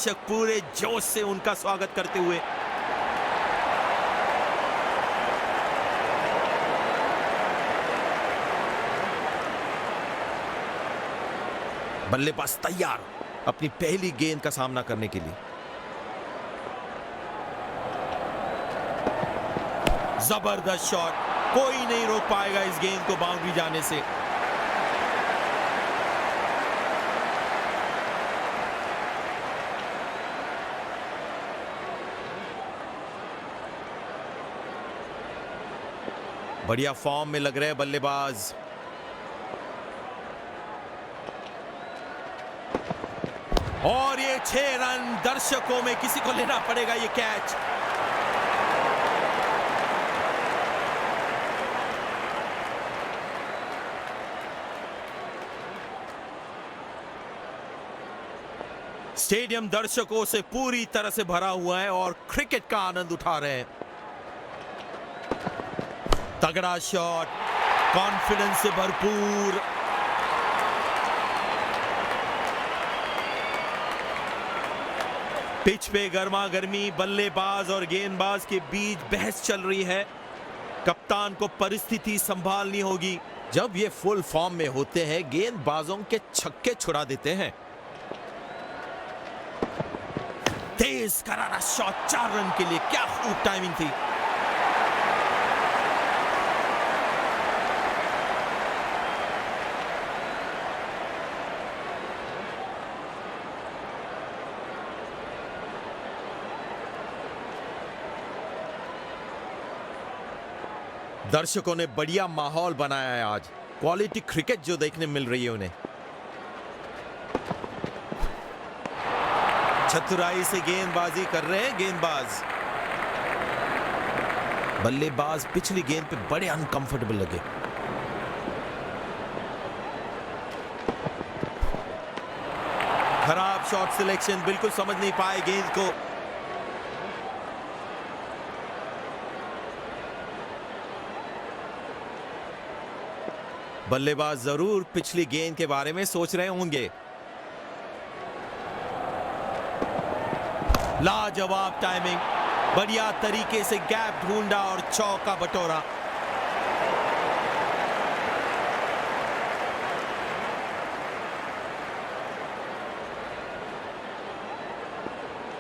दर्शक पूरे जोश से उनका स्वागत करते हुए बल्लेबाज तैयार अपनी पहली गेंद का सामना करने के लिए। जबरदस्त शॉट, कोई नहीं रोक पाएगा इस गेंद को बाउंड्री जाने से। बढ़िया फॉर्म में लग रहे हैं बल्लेबाज। और ये 6 रन, दर्शकों में किसी को लेना पड़ेगा ये कैच। स्टेडियम दर्शकों से पूरी तरह से भरा हुआ है और क्रिकेट का आनंद उठा रहे हैं। तगड़ा शॉट, कॉन्फिडेंस से भरपूर। पिच पे गर्मा गर्मी, बल्लेबाज और गेंदबाज के बीच बहस चल रही है। कप्तान को परिस्थिति संभालनी होगी। जब ये फुल फॉर्म में होते हैं, गेंदबाजों के छक्के छुड़ा देते हैं। तेज करारा शॉट, 4 रन के लिए, क्या खूब टाइमिंग थी। दर्शकों ने बढ़िया माहौल बनाया है आज। क्वालिटी क्रिकेट जो देखने मिल रही है उन्हें। चतुराई से गेंदबाजी कर रहे हैं गेंदबाज। बल्लेबाज पिछली गेंद पे बड़े अनकंफर्टेबल लगे। खराब शॉट सिलेक्शन, बिल्कुल समझ नहीं पाए गेंद को। बल्लेबाज जरूर पिछली गेंद के बारे में सोच रहे होंगे। लाजवाब टाइमिंग, बढ़िया तरीके से गैप ढूंढा और चौका बटोरा।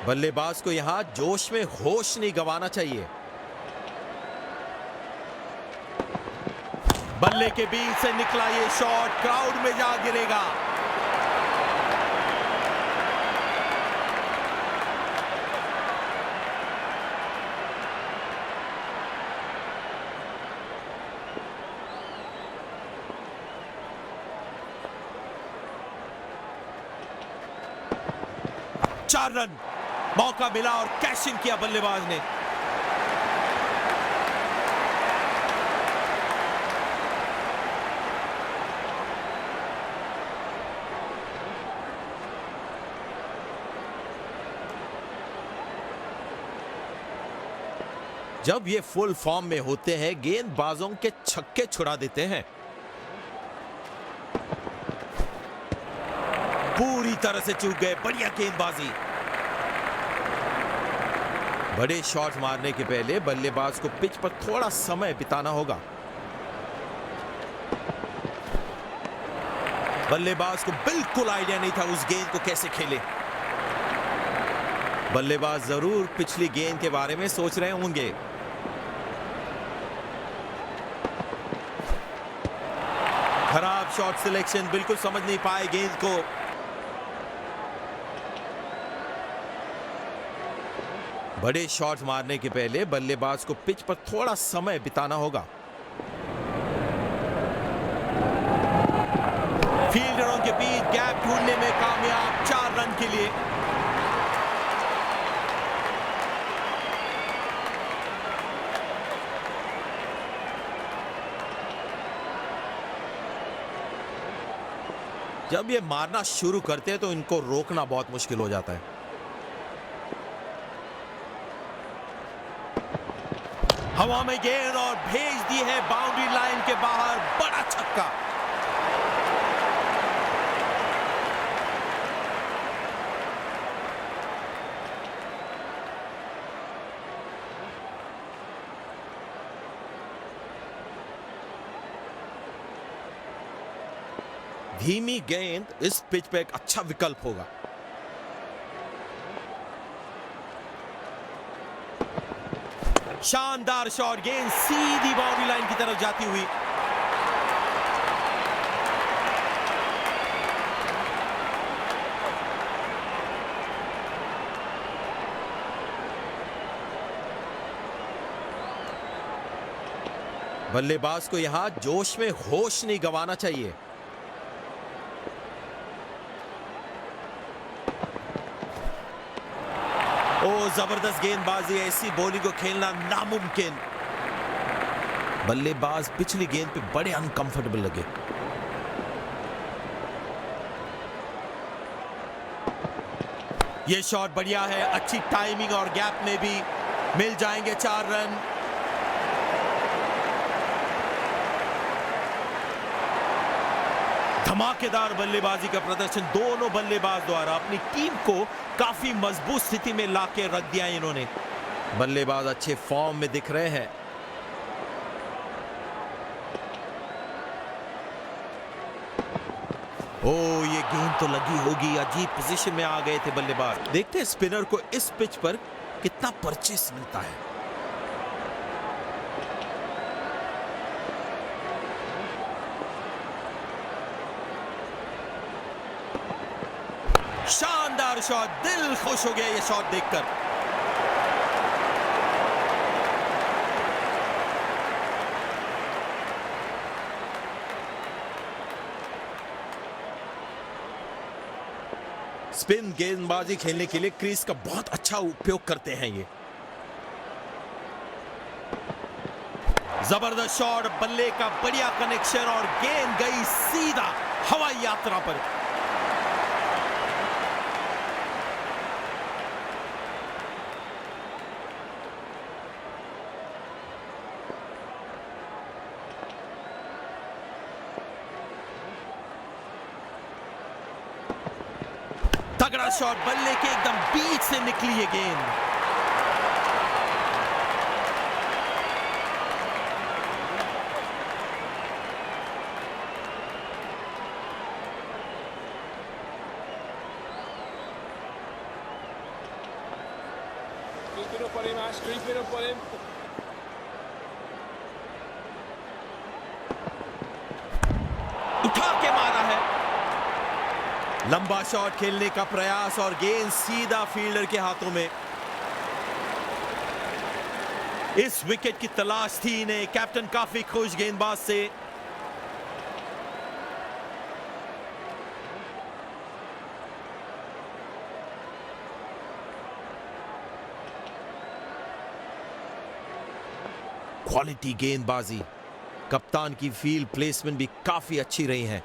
बल्लेबाज को यहां जोश में होश नहीं गंवाना चाहिए। बल्ले के बीच से निकला ये शॉट क्राउड में जा गिरेगा। चार रन, मौका मिला और कैश इन किया बल्लेबाज ने। जब ये फुल फॉर्म में होते हैं, गेंदबाजों के छक्के छुड़ा देते हैं। पूरी तरह से चूक गए, बढ़िया गेंदबाजी। बड़े शॉट मारने के पहले बल्लेबाज को पिच पर थोड़ा समय बिताना होगा। बल्लेबाज को बिल्कुल आइडिया नहीं था उस गेंद को कैसे खेले। बल्लेबाज जरूर पिछली गेंद के बारे में सोच रहे होंगे। खराब शॉट सिलेक्शन, बिल्कुल समझ नहीं पाए गेंद को। बड़े शॉट मारने के पहले बल्लेबाज को पिच पर थोड़ा समय बिताना होगा। फील्डरों के बीच गैप ढूंढने में कामयाब, 4 रन के लिए। जब ये मारना शुरू करते हैं तो इनको रोकना बहुत मुश्किल हो जाता है। हवा में गेंद और भेज दी है बाउंड्री लाइन के बाहर, बड़ा छक्का। धीमी गेंद इस पिच पे एक अच्छा विकल्प होगा। शानदार शॉट, गेंद सीधी बाउंड्री लाइन की तरफ जाती हुई। बल्लेबाज को यहां जोश में होश नहीं गंवाना चाहिए। ओ जबरदस्त गेंदबाजी है, ऐसी बॉलिंग को खेलना नामुमकिन। बल्लेबाज पिछली गेंद पे बड़े अनकंफर्टेबल लगे। ये शॉट बढ़िया है, अच्छी टाइमिंग और गैप में भी मिल जाएंगे 4 रन। धमाकेदार बल्लेबाजी का प्रदर्शन दोनों बल्लेबाज द्वारा अपनी टीम को काफी मजबूत स्थिति में लाके रख दिया इन्होंने। बल्लेबाज अच्छे फॉर्म में दिख रहे हैं। ओ ये गेंद तो लगी होगी, अजीब पोजीशन में आ गए थे बल्लेबाज। देखते हैं स्पिनर को इस पिच पर कितना परचेस मिलता है। शानदार शॉट, दिल खुश हो गया ये शॉट देखकर। स्पिन गेंदबाजी खेलने के लिए क्रीज का बहुत अच्छा उपयोग करते हैं ये। जबरदस्त शॉट, बल्ले का बढ़िया कनेक्शन और गेंद गई सीधा हवाई यात्रा पर। तगड़ा शॉट, बल्ले के एकदम बीच से निकली ये गेंद। Keep it up on him, Ash. Keep it up on him. उठा के मारा है। लंबा शॉट खेलने का प्रयास और गेंद सीधा फील्डर के हाथों में। इस विकेट की तलाश थी इन्हें। कैप्टन काफी खुश गेंदबाज से। क्वालिटी गेंदबाजी, कप्तान की फील्ड प्लेसमेंट भी काफी अच्छी रही है।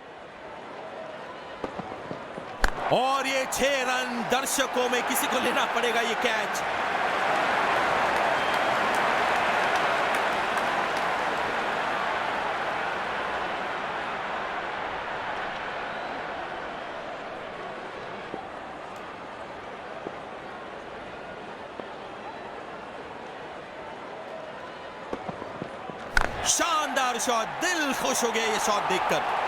और ये 6 रन, दर्शकों में किसी को लेना पड़ेगा ये कैच। शानदार शॉट, दिल खुश हो गया ये शॉट देखकर।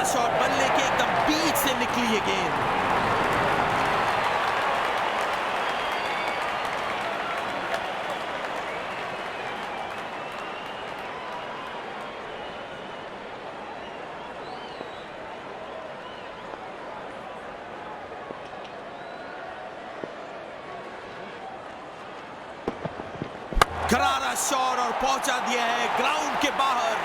शॉट, बल्ले के एकदम बीच से निकली ये गेंद। करारा शॉट और पहुंचा दिया है ग्राउंड के बाहर।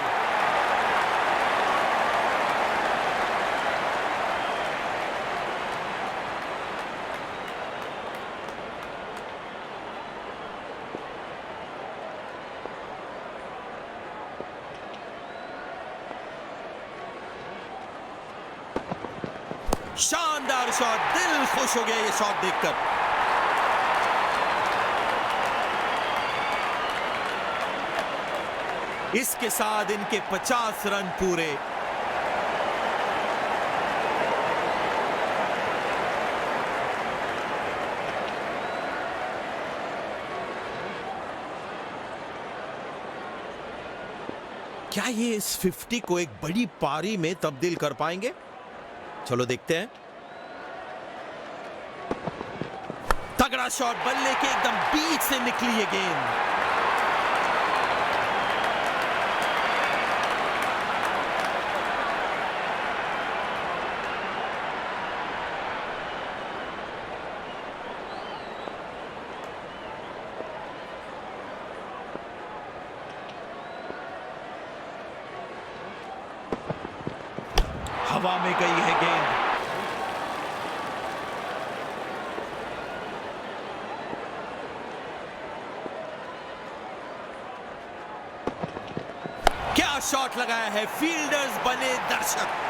शानदार शॉट, दिल खुश हो गया ये शॉट देखकर। इसके साथ इनके 50 रन पूरे। क्या ये इस 50 को एक बड़ी पारी में तब्दील कर पाएंगे? चलो देखते हैं। तगड़ा शॉट, बल्ले के एकदम बीच से निकली ये गेंद। हवा में गई है गेंद। क्या शॉट लगाया है, फील्डर्स बने दर्शक।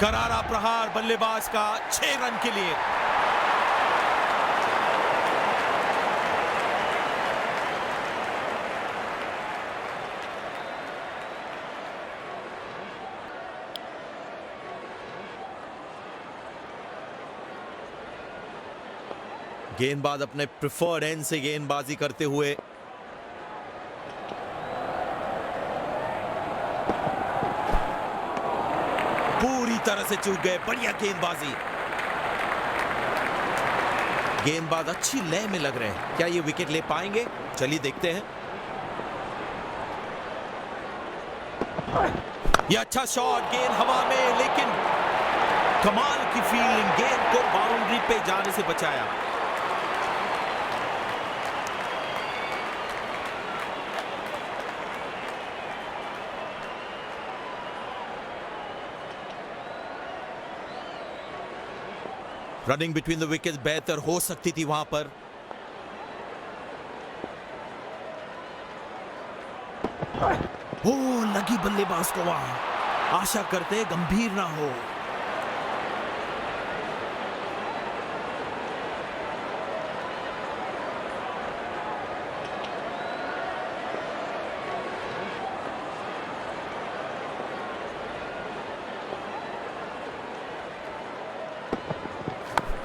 करारा प्रहार बल्लेबाज का 6 रन के लिए। गेंदबाज अपने प्रिफर्ड एंड से गेंदबाजी करते हुए पूरी तरह से चूक गए। बढ़िया गेंदबाजी। गेंदबाज अच्छी लय में लग रहे हैं। क्या ये विकेट ले पाएंगे? चलिए देखते हैं। ये अच्छा शॉट, गेंद हवा में, लेकिन कमाल की फील्डिंग, गेंद को बाउंड्री पे जाने से बचाया। रनिंग बिटवीन द विकेट्स बेहतर हो सकती थी वहां पर। ओ, लगी बल्लेबाज को वहां। आशा करते गंभीर ना हो।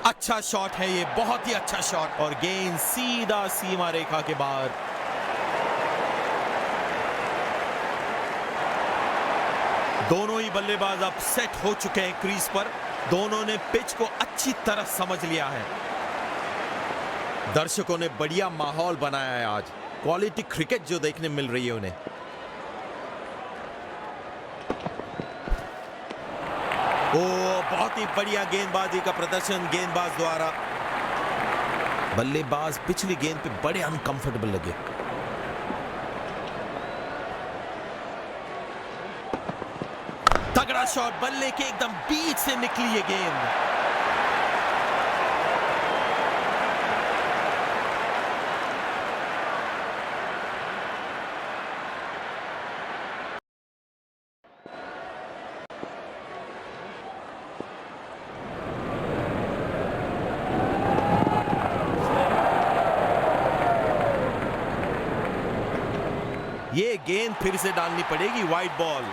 अच्छा शॉट है ये, बहुत ही अच्छा शॉट, और गेंद सीधा सीमा रेखा के बाहर। दोनों ही बल्लेबाज अब सेट हो चुके हैं क्रीज पर। दोनों ने पिच को अच्छी तरह समझ लिया है। दर्शकों ने बढ़िया माहौल बनाया है आज। क्वालिटी क्रिकेट जो देखने मिल रही है उन्हें। ओ, बहुत ही बढ़िया गेंदबाजी का प्रदर्शन गेंदबाज द्वारा। बल्लेबाज पिछली गेंद पे बड़े अनकंफर्टेबल लगे। तगड़ा शॉट, बल्ले के एकदम बीच से निकली ये गेंद। ये गेंद फिर से डालनी पड़ेगी, वाइड बॉल।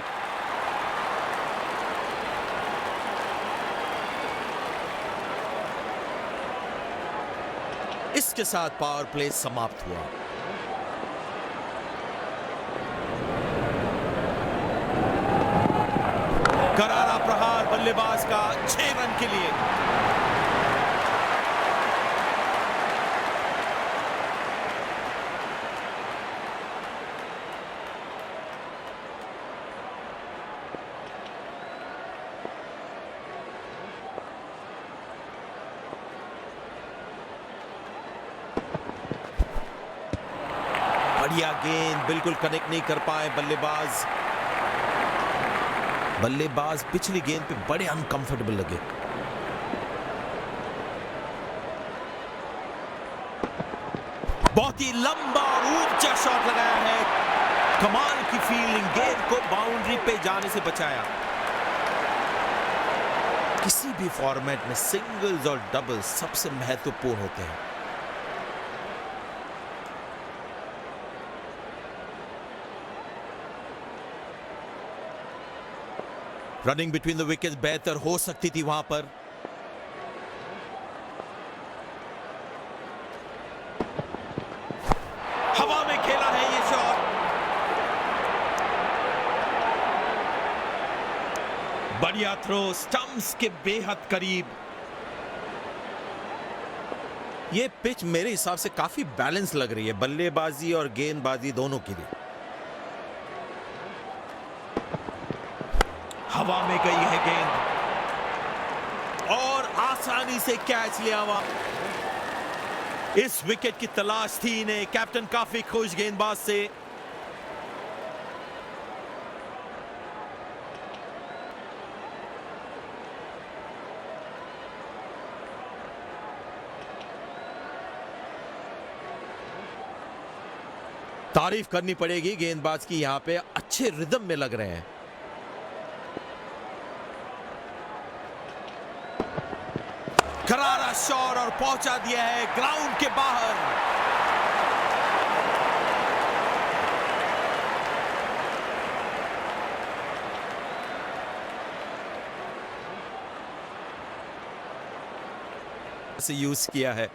इसके साथ पावर प्ले समाप्त हुआ। करारा प्रहार बल्लेबाज का 6 रन के लिए। बढ़िया गेंद, बिल्कुल कनेक्ट नहीं कर पाए बल्लेबाज। बल्लेबाज पिछली गेंद पे बड़े अनकंफर्टेबल लगे। बहुत ही लंबा और ऊंचा शॉट लगाया है। कमाल की फील्डिंग, गेंद को बाउंड्री पे जाने से बचाया। किसी भी फॉर्मेट में सिंगल्स और डबल्स सबसे महत्वपूर्ण होते हैं। रनिंग बिटवीन द विकेट्स बेहतर हो सकती थी वहां पर। हवा में खेला है ये शॉट। बढ़िया थ्रो, स्टंप्स के बेहद करीब। ये पिच मेरे हिसाब से काफी बैलेंस लग रही है बल्लेबाजी और गेंदबाजी दोनों के लिए। हवा में गई है गेंद और आसानी से कैच लिया हुआ। इस विकेट की तलाश थी इन्हें। कैप्टन काफी खुश गेंदबाज से। तारीफ करनी पड़ेगी गेंदबाज की, यहां पे अच्छे रिदम में लग रहे हैं। करारा शॉट और पहुंचा दिया है ग्राउंड के बाहर। से यूज किया है।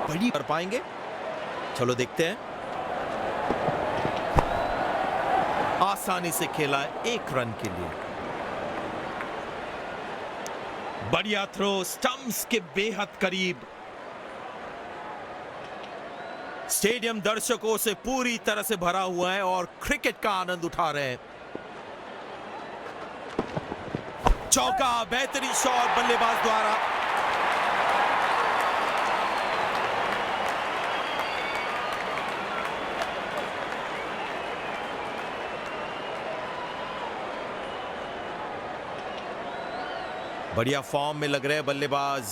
बड़ी कर पाएंगे, चलो देखते हैं। आसानी से खेला 1 रन के लिए। बढ़िया थ्रो, स्टंप्स के बेहद करीब। स्टेडियम दर्शकों से पूरी तरह से भरा हुआ है और क्रिकेट का आनंद उठा रहे हैं। चौका, बेहतरीन शॉट बल्लेबाज द्वारा। बढ़िया फॉर्म में लग रहे हैं बल्लेबाज।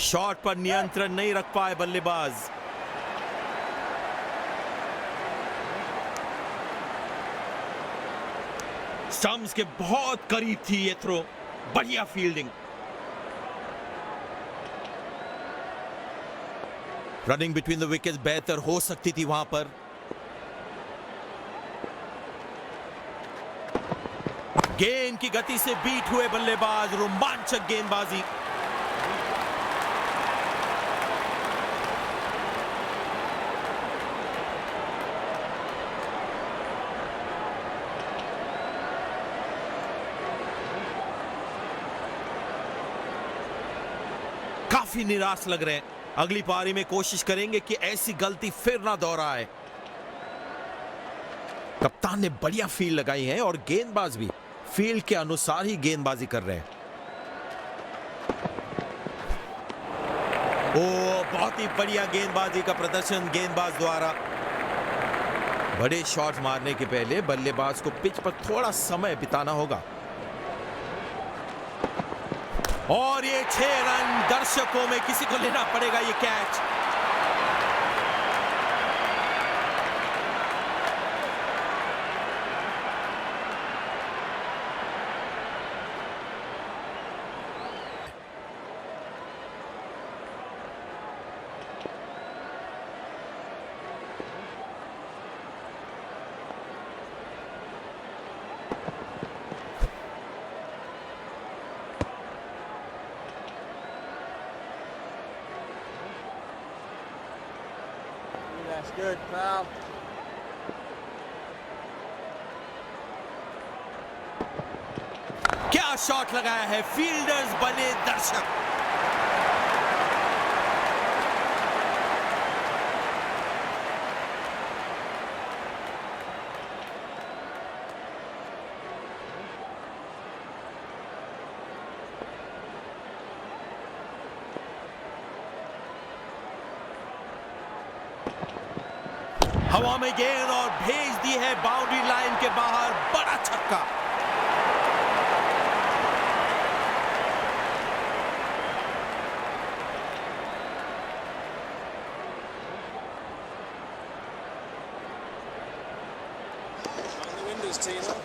शॉट पर नियंत्रण नहीं रख पाए बल्लेबाज। स्टंप्स के बहुत करीब थी ये थ्रो। बढ़िया fielding. Running between the wickets बेहतर हो सकती थी वहां पर। गेंद की गति से बीट हुए बल्लेबाज। रोमांचक गेंदबाजी। काफी निराश लग रहे हैं। अगली पारी में कोशिश करेंगे कि ऐसी गलती फिर ना दोहराए। कप्तान ने बढ़िया फील्ड लगाई है और गेंदबाज भी फील्ड के अनुसार ही गेंदबाजी कर रहे हैं। ओ, बहुत ही बढ़िया गेंदबाजी का प्रदर्शन गेंदबाज द्वारा। बड़े शॉट्स मारने के पहले बल्लेबाज को पिच पर थोड़ा समय बिताना होगा। और ये 6 रन। दर्शकों में किसी को लेना पड़ेगा ये कैच। That's good, pal. क्या शॉट लगाया है। फील्डर्स बने दर्शक। हवा में गेंद और भेज दी है बाउंड्री लाइन के बाहर, बड़ा छक्का। On the windows, Tino.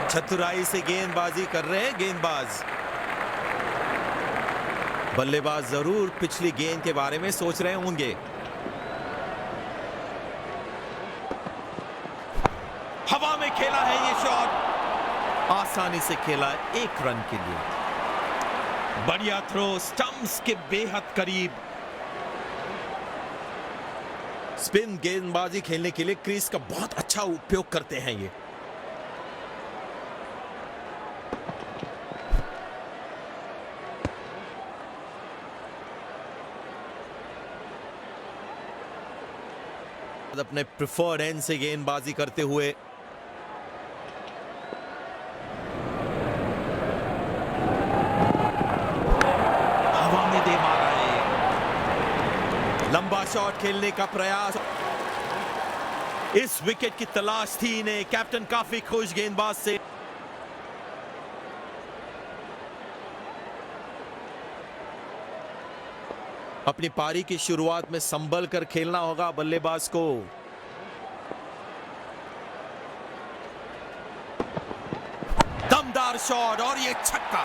चतुराई से गेंदबाजी कर रहे हैं गेंदबाज। बल्लेबाज जरूर पिछली गेंद के बारे में सोच रहे होंगे। हवा में खेला है ये शॉट, आसानी से खेला 1 रन के लिए। बढ़िया थ्रो, स्टंप्स के बेहद करीब। स्पिन गेंदबाजी खेलने के लिए क्रीज का बहुत अच्छा उपयोग करते हैं ये। अपने प्रिफर्ड एंड से गेंदबाजी करते हुए हवा में दे मारा है। लंबा शॉट खेलने का प्रयास। इस विकेट की तलाश थी इन्हें। कैप्टन काफी खुश गेंदबाज से। अपनी पारी की शुरुआत में संभल कर खेलना होगा बल्लेबाज को। दमदार शॉट और ये छक्का।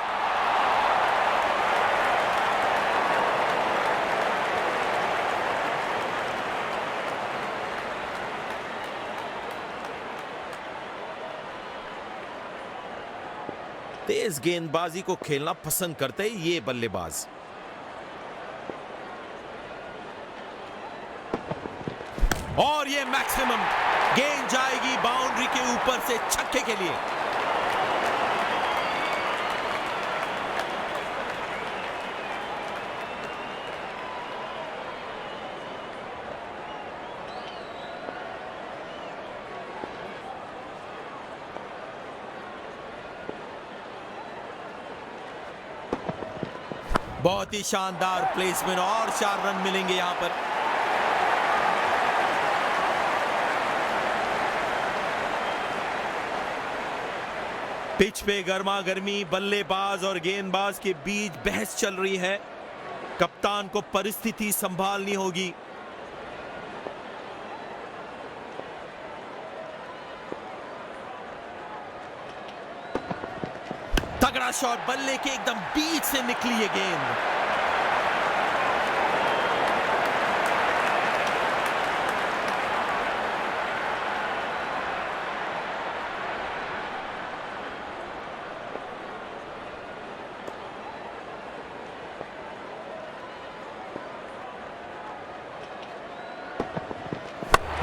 तेज गेंदबाजी को खेलना पसंद करते हैं ये बल्लेबाज। और ये मैक्सिमम गेंद जाएगी बाउंड्री के ऊपर से छक्के के लिए। बहुत ही शानदार प्लेसमेंट और 4 रन मिलेंगे यहां पर। पिच पे गर्मा गर्मी बल्लेबाज और गेंदबाज के बीच बहस चल रही है। कप्तान को परिस्थिति संभालनी होगी। तगड़ा शॉट, बल्ले के एकदम बीच से निकली ये गेंद।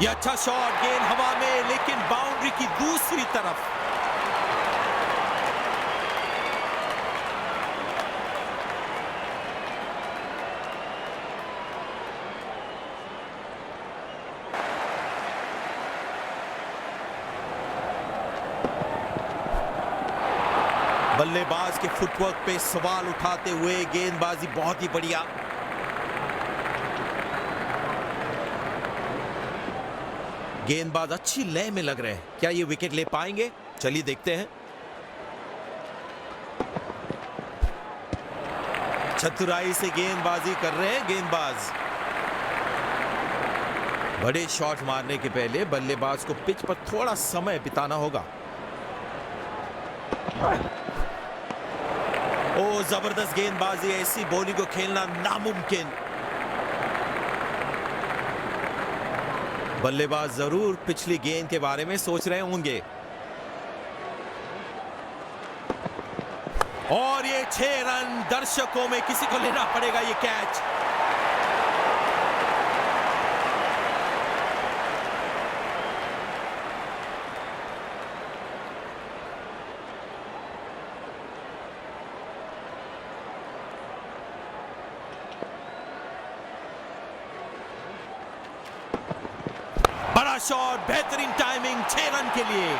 ये अच्छा शॉट, गेंद हवा में लेकिन बाउंड्री की दूसरी तरफ। बल्लेबाज के फुटवर्क पे सवाल उठाते हुए गेंदबाजी बहुत ही बढ़िया। गेंदबाज अच्छी लय में लग रहे हैं। क्या ये विकेट ले पाएंगे? चलिए देखते हैं। चतुराई से गेंदबाजी कर रहे हैं गेंदबाज। बड़े शॉट मारने के पहले बल्लेबाज को पिच पर थोड़ा समय बिताना होगा। ओ जबरदस्त गेंदबाजी, ऐसी बॉलिंग को खेलना नामुमकिन। बल्लेबाज जरूर पिछली गेंद के बारे में सोच रहे होंगे। और ये 6 रन, दर्शकों में किसी को लेना पड़ेगा ये कैच। बड़ा शॉट, बेहतरीन टाइमिंग 6 रन के लिए।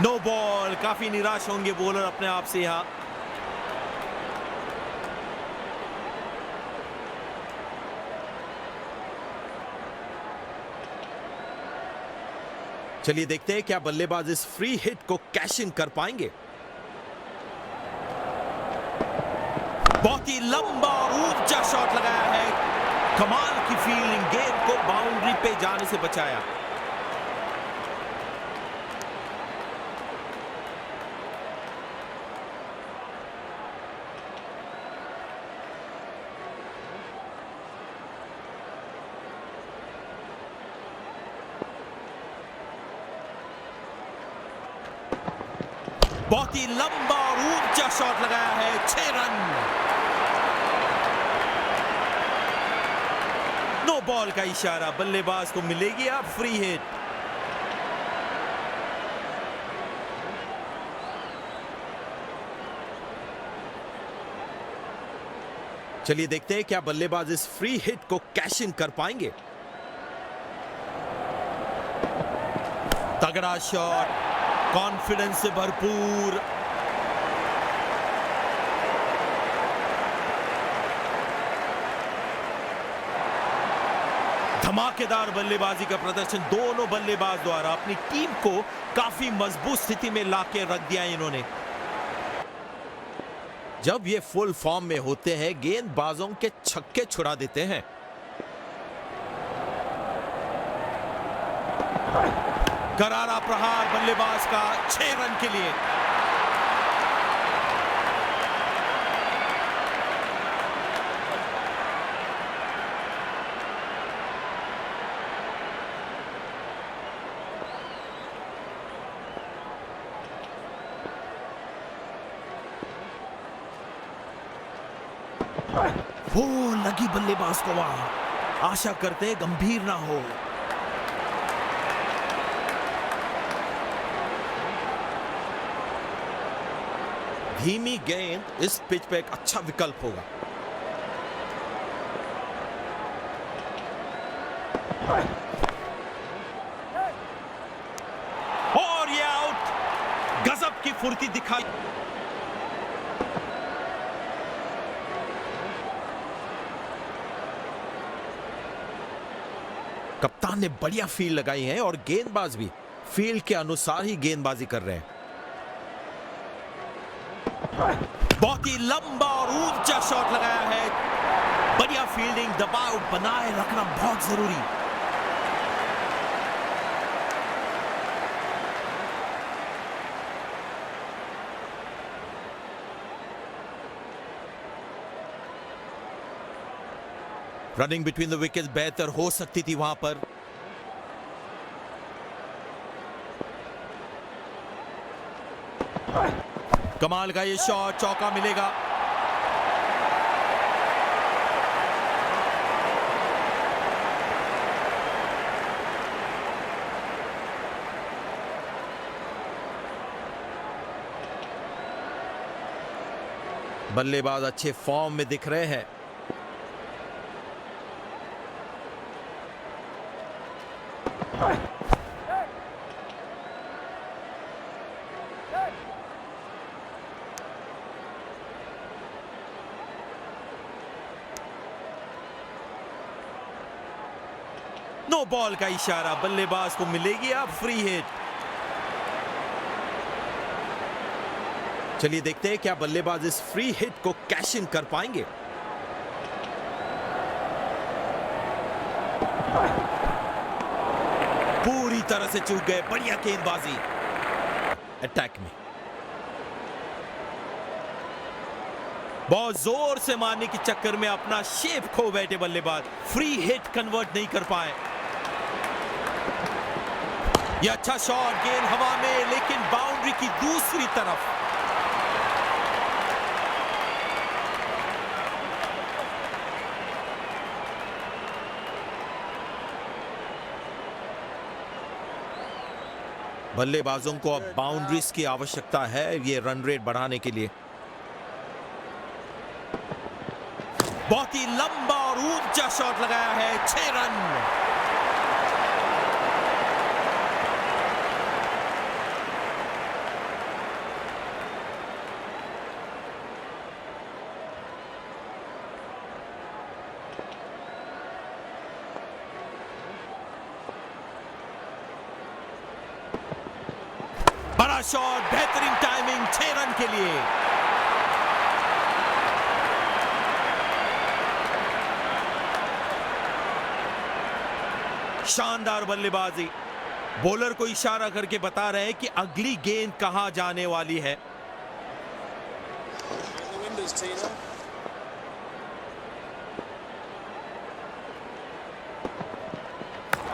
No ball. काफी निराश होंगे बॉलर अपने आप से यहां। चलिए देखते हैं क्या बल्लेबाज इस फ्री हिट को कैश इन कर पाएंगे। बहुत ही लंबा और ऊंचा शॉट लगाया है। कमाल की फील्डिंग, गेंद को बाउंड्री पे जाने से बचाया। बहुत ही लंबा और ऊंचा शॉट लगाया है। 6 रन। नो बॉल का इशारा, बल्लेबाज को मिलेगी अब फ्री हिट। चलिए देखते हैं क्या बल्लेबाज इस फ्री हिट को कैश इन कर पाएंगे। तगड़ा शॉट, कॉन्फिडेंस से भरपूर। धमाकेदार बल्लेबाजी का प्रदर्शन दोनों बल्लेबाज द्वारा अपनी टीम को काफी मजबूत स्थिति में लाके रख दिया इन्होंने। जब ये फुल फॉर्म में होते हैं गेंदबाजों के छक्के छुड़ा देते हैं। करारा प्रहार बल्लेबाज का 6 रन के लिए। वो लगी बल्लेबाज को वहां। आशा करते गंभीर ना हो। धीमी गेंद इस पिच पे एक अच्छा विकल्प होगा। और ये आउट। गजब की फुर्ती दिखाई। कप्तान ने बढ़िया फील्ड लगाई है और गेंदबाज भी फील्ड के अनुसार ही गेंदबाजी कर रहे हैं। बहुत ही लंबा और ऊंचा शॉट लगाया है। बढ़िया फील्डिंग, दबाव बनाए रखना बहुत जरूरी। रनिंग बिटवीन द विकेट्स बेहतर हो सकती थी वहां पर। कमाल का ये शॉट, चौका मिलेगा। बल्लेबाज अच्छे फॉर्म में दिख रहे हैं। नो बॉल का इशारा, बल्लेबाज को मिलेगी अब फ्री हिट। चलिए देखते हैं क्या बल्लेबाज इस फ्री हिट को कैश इन कर पाएंगे। पूरी तरह से चूक गए। बढ़िया गेंदबाजी अटैक में। बहुत जोर से मारने के चक्कर में अपना शेप खो बैठे बल्लेबाज। फ्री हिट कन्वर्ट नहीं कर पाए। यह अच्छा शॉट, गेंद हवा में लेकिन बाउंड्री की दूसरी तरफ। बल्लेबाजों को अब बाउंड्रीज की आवश्यकता है ये रन रेट बढ़ाने के लिए। बहुत ही लंबा और ऊंचा शॉट लगाया है। 6 रन। तगड़ा शॉट, बेहतरीन टाइमिंग, 6 रन के लिए। शानदार बल्लेबाजी। बॉलर को इशारा करके बता रहे हैं कि अगली गेंद कहां जाने वाली है।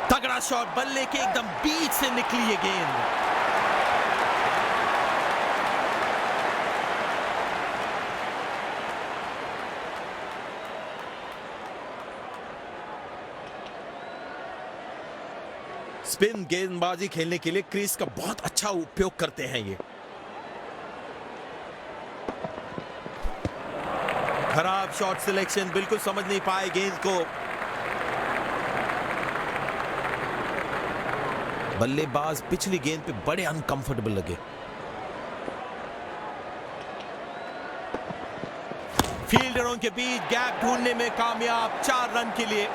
तगड़ा शॉट, बल्ले के एकदम बीच से निकली ये गेंद। स्पिन गेंदबाजी खेलने के लिए क्रीज का बहुत अच्छा उपयोग करते हैं ये। खराब शॉट सिलेक्शन, बिल्कुल समझ नहीं पाए गेंद को। बल्लेबाज पिछली गेंद पे बड़े अनकंफर्टेबल लगे। फील्डरों के बीच गैप ढूंढने में कामयाब, 4 रन के लिए।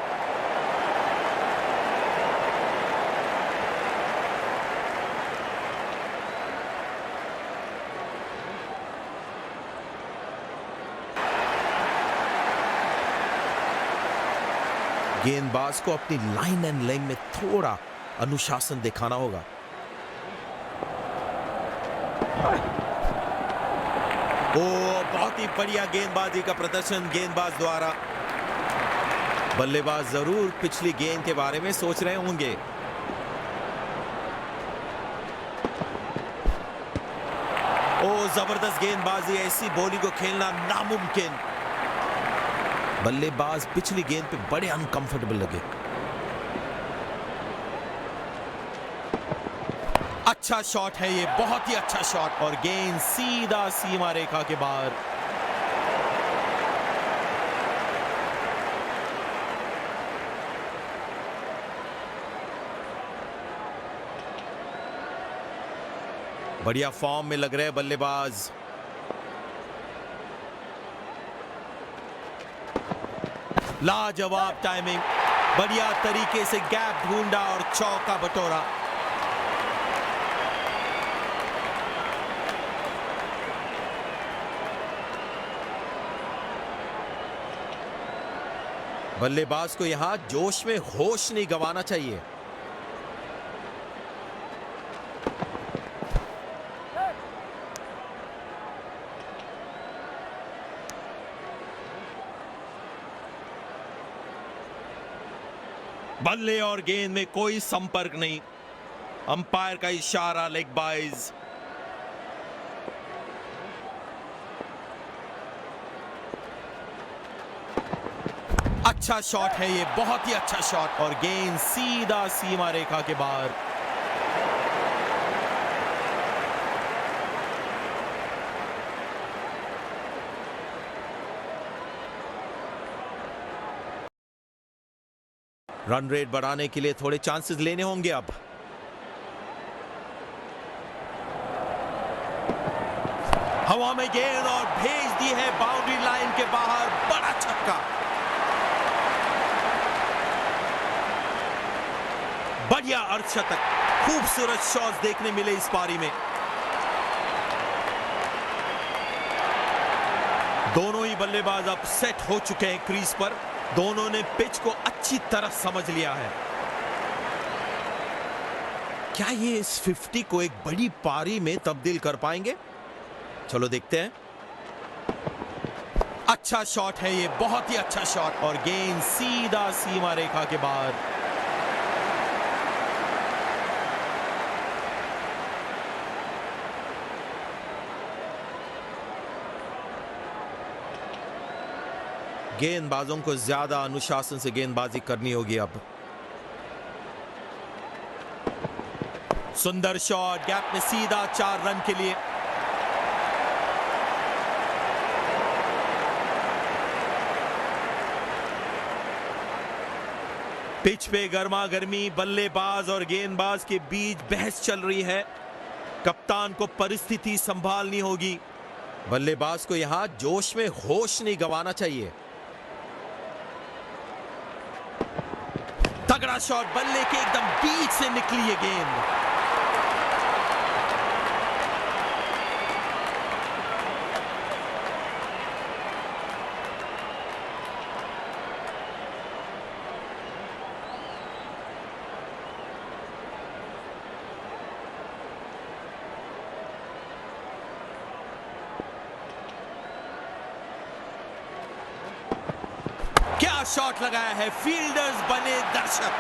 गेंदबाज को अपनी लाइन एंड लेंथ में थोड़ा अनुशासन दिखाना होगा। ओ, बहुत ही बढ़िया गेंदबाजी का प्रदर्शन गेंदबाज द्वारा। बल्लेबाज जरूर पिछली गेंद के बारे में सोच रहे होंगे। ओ, जबरदस्त गेंदबाजी, ऐसी बॉलिंग को खेलना नामुमकिन। बल्लेबाज पिछली गेंद पे बड़े अनकंफर्टेबल लगे। अच्छा शॉट है ये, बहुत ही अच्छा शॉट, और गेंद सीधा सीमा रेखा के बाहर। बढ़िया फॉर्म में लग रहे हैं बल्लेबाज। लाजवाब टाइमिंग, बढ़िया तरीके से गैप ढूंढा और चौका बटोरा। बल्लेबाज को यहां जोश में होश नहीं गंवाना चाहिए। बल्ले और गेंद में कोई संपर्क नहीं। अंपायर का इशारा, लेग बाइज। अच्छा शॉट है ये, बहुत ही अच्छा शॉट, और गेंद सीधा सीमा रेखा के बाहर। रन रेट बढ़ाने के लिए थोड़े चांसेस लेने होंगे अब। हवा में गेंद और भेज दी है बाउंड्री लाइन के बाहर, बड़ा छक्का। बढ़िया अर्धशतक, खूबसूरत शॉट्स देखने मिले इस पारी में। दोनों ही बल्लेबाज अब सेट हो चुके हैं क्रीज पर। दोनों ने पिच को अच्छी तरह समझ लिया है। क्या ये इस 50 को एक बड़ी पारी में तब्दील कर पाएंगे? चलो देखते हैं। अच्छा शॉट है ये, बहुत ही अच्छा शॉट, और गेंद सीधा सीमा रेखा के बाहर। गेंदबाजों को ज्यादा अनुशासन से गेंदबाजी करनी होगी अब। सुंदर शॉट, गैप में सीधा, 4 रन के लिए। पिच पे गर्मा गर्मी, बल्लेबाज और गेंदबाज के बीच बहस चल रही है। कप्तान को परिस्थिति संभालनी होगी। बल्लेबाज को यहां जोश में होश नहीं गंवाना चाहिए। तगड़ा शॉट, बल्ले के एकदम बीच से निकली ये गेंद। बढ़िया शॉट लगाया है, फील्डर्स बने दर्शक।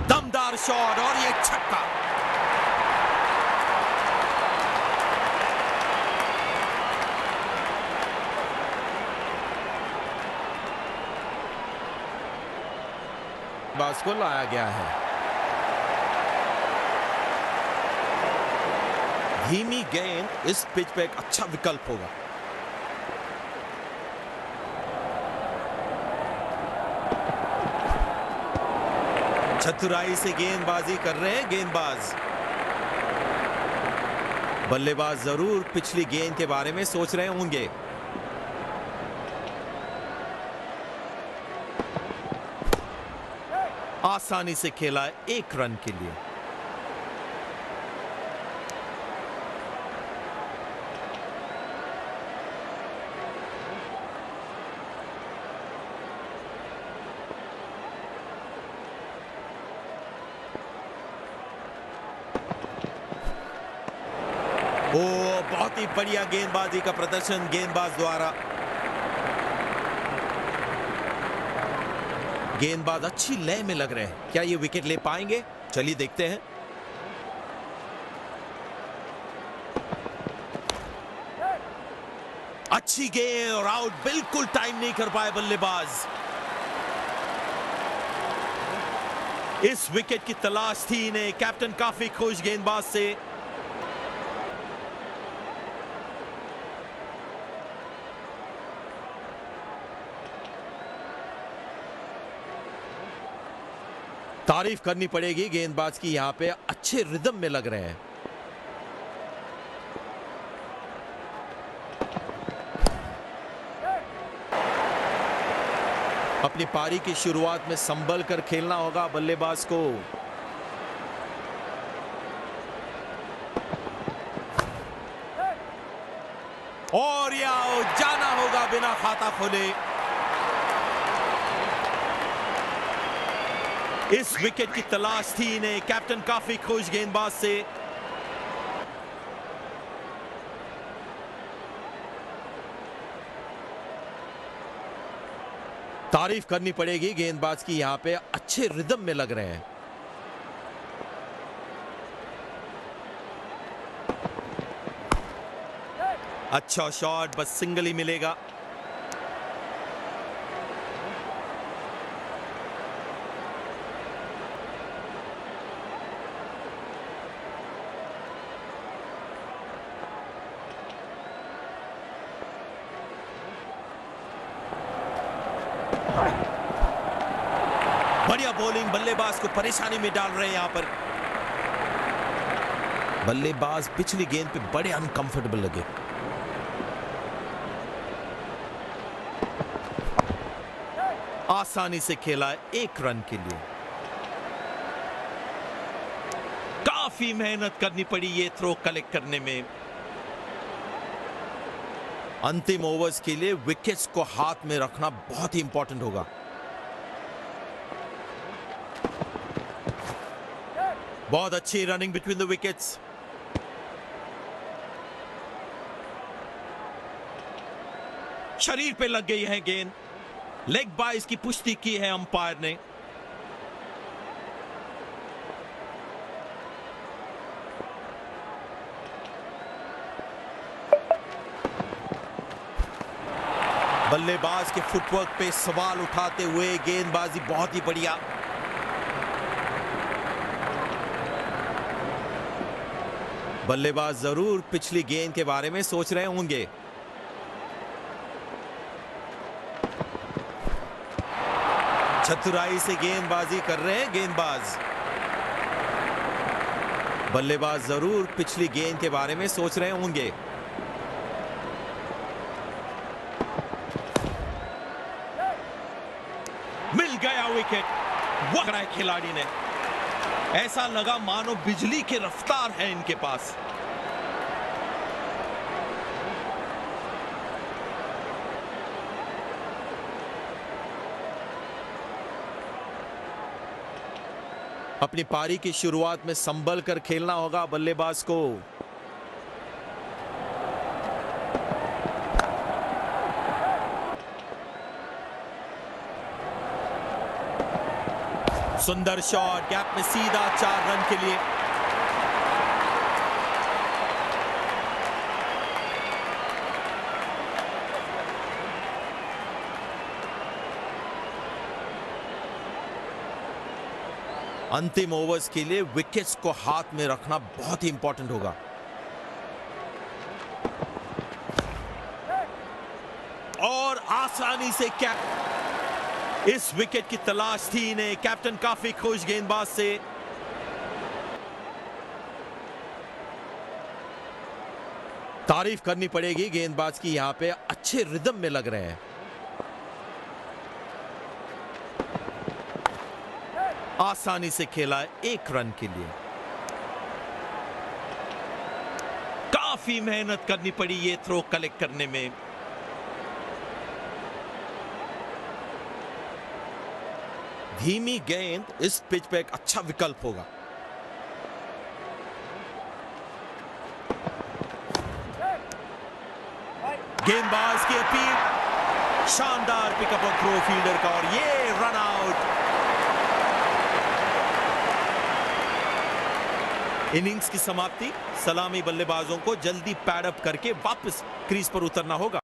दमदार शॉट और ये छक्का। गेंदबाज को लाया गया है। धीमी गेंद इस पिच पे एक अच्छा विकल्प होगा। चतुराई से गेंदबाजी कर रहे हैं गेंदबाज। बल्लेबाज जरूर पिछली गेंद के बारे में सोच रहे होंगे। आसानी से खेला 1 रन के लिए। ओ, बहुत ही बढ़िया गेंदबाजी का प्रदर्शन गेंदबाज द्वारा। गेंदबाज अच्छी लय में लग रहे हैं। क्या ये विकेट ले पाएंगे? चलिए देखते हैं। अच्छी गेंद और आउट। बिल्कुल टाइम नहीं कर पाए बल्लेबाज। इस विकेट की तलाश थी इन्हें। कैप्टन काफी खुश गेंदबाज से। तारीफ करनी पड़ेगी गेंदबाज की, यहां पे अच्छे रिदम में लग रहे हैं। अपनी पारी की शुरुआत में संभल कर खेलना होगा बल्लेबाज को। और या जाना होगा बिना खाता खोले। इस विकेट की तलाश थी इन्हें। कैप्टन काफी खुश गेंदबाज से। तारीफ करनी पड़ेगी गेंदबाज की, यहां पे अच्छे रिदम में लग रहे हैं। अच्छा शॉट, बस सिंगल ही मिलेगा। बढ़िया बॉलिंग, बल्लेबाज को परेशानी में डाल रहे हैं यहां पर। बल्लेबाज पिछली गेंद पे बड़े अनकंफर्टेबल लगे। आसानी से खेला 1 रन के लिए। काफी मेहनत करनी पड़ी ये थ्रो कलेक्ट करने में। अंतिम ओवर्स के लिए विकेट्स को हाथ में रखना बहुत ही इंपॉर्टेंट होगा। बहुत अच्छी रनिंग बिटवीन द विकेट्स। शरीर पे लग गई है गेंद। लेग बाइस की पुष्टि की है अंपायर ने। बल्लेबाज के फुटवर्क पे सवाल उठाते हुए गेंदबाजी बहुत ही बढ़िया। बल्लेबाज जरूर पिछली गेंद के बारे में सोच रहे होंगे। चतुराई से गेंदबाजी कर रहे हैं गेंदबाज। बल्लेबाज जरूर पिछली गेंद के बारे में सोच रहे होंगे। मिल गया विकेट। वह खिलाड़ी ने ऐसा लगा मानो बिजली की रफ्तार है इनके पास। अपनी पारी की शुरुआत में संभल कर खेलना होगा बल्लेबाज को। सुंदर शॉट, गैप में सीधा 4 रन के लिए। अंतिम ओवर्स के लिए विकेट्स को हाथ में रखना बहुत ही इंपॉर्टेंट होगा। और आसानी से इस विकेट की तलाश थी इन्हें। कैप्टन काफी खुश गेंदबाज से। तारीफ करनी पड़ेगी गेंदबाज की, यहां पे अच्छे रिदम में लग रहे हैं। आसानी से खेला 1 रन के लिए। काफी मेहनत करनी पड़ी ये थ्रो कलेक्ट करने में। धीमी गेंद इस पिच पे एक अच्छा विकल्प होगा। गेंदबाज की अपील, शानदार पिकअप और थ्रो फील्डर का, और ये रन आउट। इनिंग्स की समाप्ति। सलामी बल्लेबाजों को जल्दी पैड अप करके वापस क्रीज पर उतरना होगा।